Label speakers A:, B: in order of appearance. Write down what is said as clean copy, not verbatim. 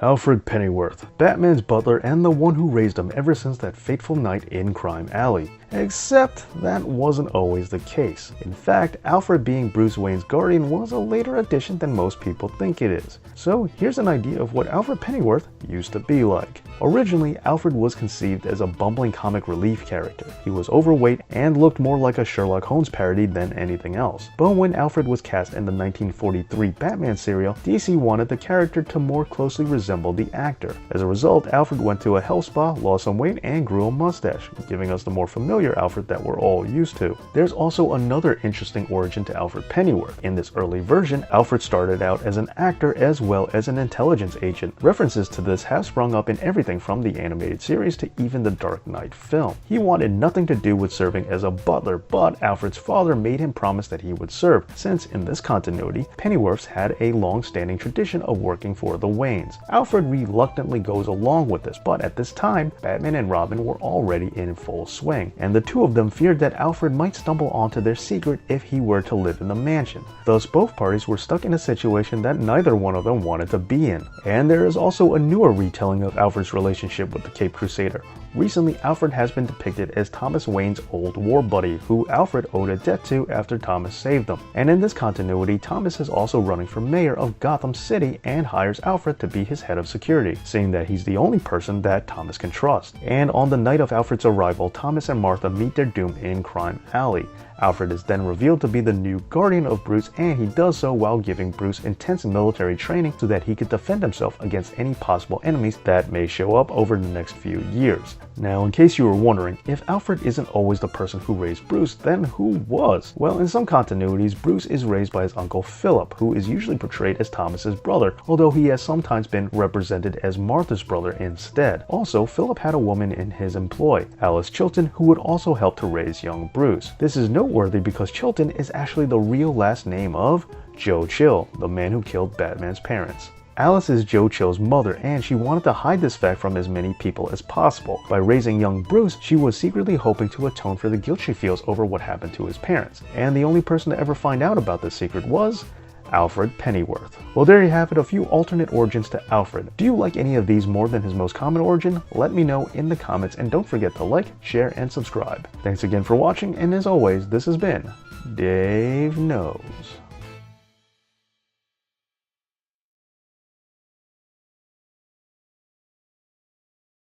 A: Alfred Pennyworth, Batman's butler and the one who raised him ever since that fateful night in Crime Alley. Except that wasn't always the case. In fact, Alfred being Bruce Wayne's guardian was a later addition than most people think it is. So here's an idea of what Alfred Pennyworth used to be like. Originally, Alfred was conceived as a bumbling comic relief character. He was overweight and looked more like a Sherlock Holmes parody than anything else. But when Alfred was cast in the 1943 Batman serial, DC wanted the character to more closely resemble the actor. As a result, Alfred went to a health spa, lost some weight, and grew a mustache, giving us the more familiar Alfred that we're all used to. There's also another interesting origin to Alfred Pennyworth. In this early version, Alfred started out as an actor as well as an intelligence agent. References to this have sprung up in everything from the animated series to even the Dark Knight film. He wanted nothing to do with serving as a butler, but Alfred's father made him promise that he would serve, since in this continuity, Pennyworths had a long-standing tradition of working for the Waynes. Alfred reluctantly goes along with this, but at this time, Batman and Robin were already in full swing, and the two of them feared that Alfred might stumble onto their secret if he were to live in the mansion. Thus, both parties were stuck in a situation that neither one of them wanted to be in. And there is also a newer retelling of Alfred's relationship with the Caped Crusader. Recently, Alfred has been depicted as Thomas Wayne's old war buddy, who Alfred owed a debt to after Thomas saved them. And in this continuity, Thomas is also running for mayor of Gotham City and hires Alfred to be his head of security, saying that he's the only person that Thomas can trust. And on the night of Alfred's arrival, Thomas and Martha meet their doom in Crime Alley. Alfred is then revealed to be the new guardian of Bruce, and he does so while giving Bruce intense military training so that he could defend himself against any possible enemies that may show up over the next few years. Now, in case you were wondering, if Alfred isn't always the person who raised Bruce, then who was? Well, in some continuities, Bruce is raised by his uncle Philip, who is usually portrayed as Thomas's brother, although he has sometimes been represented as Martha's brother instead. Also, Philip had a woman in his employ, Alice Chilton, who would also help to raise young Bruce. This is noteworthy because Chilton is actually the real last name of Joe Chill, the man who killed Batman's parents. Alice is Joe Chill's mother, and she wanted to hide this fact from as many people as possible. By raising young Bruce, she was secretly hoping to atone for the guilt she feels over what happened to his parents. And the only person to ever find out about this secret was Alfred Pennyworth. Well, there you have it, a few alternate origins to Alfred. Do you like any of these more than his most common origin? Let me know in the comments, and don't forget to like, share, and subscribe. Thanks again for watching, and as always, this has been Dave Knows.